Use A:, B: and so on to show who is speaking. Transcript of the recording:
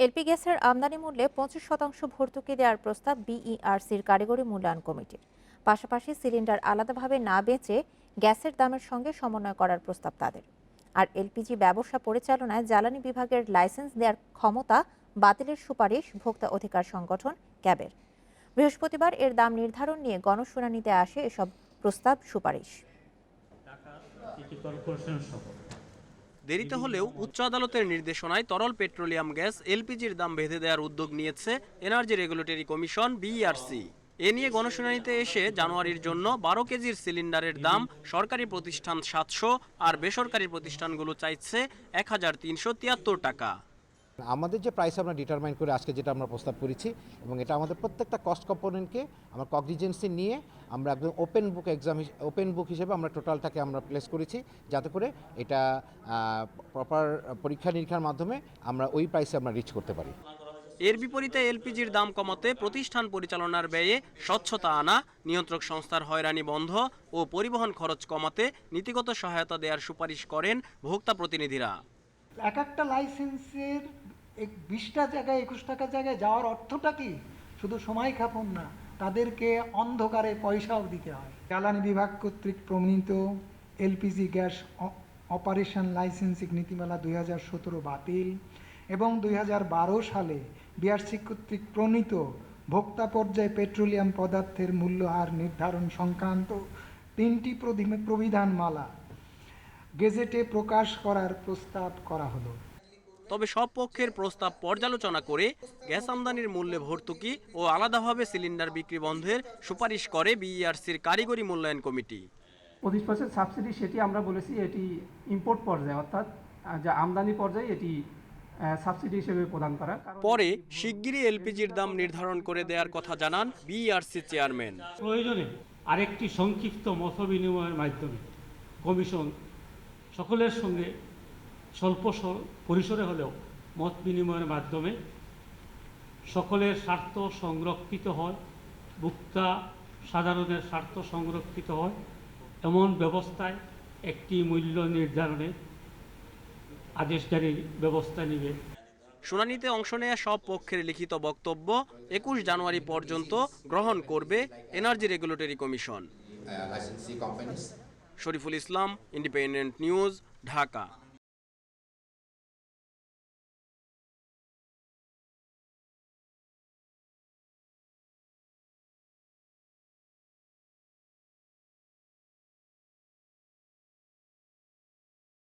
A: LP গ্যাসের আমদানি মূল্যে 25% ভর্তুকি দেওয়ার প্রস্তাব বিইআরসির কারিগরি মূল্যায়ন কমিটির। পাশাপাশি সিলিন্ডার আলাদাভাবে না বেচে গ্যাসের দামের সঙ্গে সমন্বয় করার প্রস্তাব তাদের। আর এলপিজি ব্যবসা পরিচালনায় জ্বালানি বিভাগের লাইসেন্স দেওয়ার ক্ষমতা বাতিলের সুপারিশ ভোক্তা অধিকার সংগঠন ক্যাবের। বৃহস্পতিবার এর দাম নির্ধারণ নিয়ে গণশুনানিতে আসে এসব প্রস্তাব সুপারিশ।
B: দেরিতে হলেও উচ্চ আদালতের নির্দেশনায় তরল পেট্রোলিয়াম গ্যাস এলপিজির দাম বেঁধে দেওয়ার উদ্যোগ নিয়েছে এনার্জি রেগুলেটরি কমিশন বিইআরসি। এ নিয়ে গণশুনানিতে এসে জানুয়ারির জন্য 12 কেজির সিলিন্ডারের দাম সরকারি প্রতিষ্ঠান 700 আর বেসরকারি প্রতিষ্ঠানগুলো চাইছে 1373 টাকা।
C: আমাদের যে প্রাইস আমরা ডিটারমাইন করে আজকে যেটা আমরা প্রস্তাব করেছি এবং এটা আমাদের প্রত্যেকটা কস্ট কম্পোনেন্টকে আমরা কগনিজেন্সি নিয়ে আমরা একদম ওপেন বুক হিসেবে আমরা টোটালটাকে আমরা প্লেস করেছি, যাতে করে এটা প্রপার পরীক্ষা নিরীক্ষার মাধ্যমে আমরা ওই প্রাইসে আমরা রিচ করতে পারি।
B: এর বিপরীতে এলপিজির দাম কমাতে প্রতিষ্ঠান পরিচালনার ব্যয়ে স্বচ্ছতা আনা, নিয়ন্ত্রক সংস্থার হয়রানি বন্ধ ও পরিবহন খরচ কমাতে নীতিগত সহায়তা দেওয়ার সুপারিশ করেন ভোক্তা প্রতিনিধিরা।
D: এক একটা লাইসেন্সের 20টা জায়গায় 21 টাকা জায়গায় যাওয়ার অর্থটা কি? শুধু সময় ক্ষেপণ না, তাদেরকে অন্ধকারে পয়সাও দিতে হয়। জ্বালানি বিভাগ কর্তৃক প্রণীত এলপিজি গ্যাস অপারেশন লাইসেন্সিং নীতিমালা 2017 বাতিল এবং 2012 সালে বিআরসি কর্তৃক প্রণীত ভোক্তা পর্যায়ে পেট্রোলিয়াম পদার্থের মূল্যহার নির্ধারণ সংক্রান্ত 3টি প্রবিধানমালা গেজেটে প্রকাশ করার প্রস্তাব করা হলো।
B: তবে সব পক্ষের প্রস্তাব পর্যালোচনা করে গ্যাস আমদানির মূল্যে ভর্তুকি ও আলাদাভাবে সিলিন্ডার বিক্রি বন্ধের সুপারিশ করে বিইআরসির কারিগরি মূল্যায়ন কমিটি।
E: 25% সাবসিডি, সেটি আমরা বলেছি এটি ইম্পোর্ট পর্যায়ে, অর্থাৎ যা আমদানি পর্যায়ে এটি সাবসিডি হিসেবে প্রদান করা।
B: পরে শিগগিরই এলপিজির দাম নির্ধারণ করে দেওয়ার কথা জানান বিইআরসি চেয়ারম্যান।
F: প্রয়োজনে আরেকটি সংক্ষিপ্ত মত বিনিময়ের মাধ্যমে কমিশন সকলের সঙ্গে স্বল্প পরিসরে হলেও মত বিনিময়ের মাধ্যমে সকলের স্বার্থ সংরক্ষিত হয়, ভোক্তা সাধারণের স্বার্থ সংরক্ষিত হয় এমন ব্যবস্থায় একটি মূল্য নির্ধারণে আদেশকারী ব্যবস্থা নেবে।
B: শুনানিতে অংশ নেয়া সব পক্ষের লিখিত বক্তব্য 21 জানুয়ারি পর্যন্ত গ্রহণ করবে energy regulatory commission. Shariful Islam, independent news, Dhaka.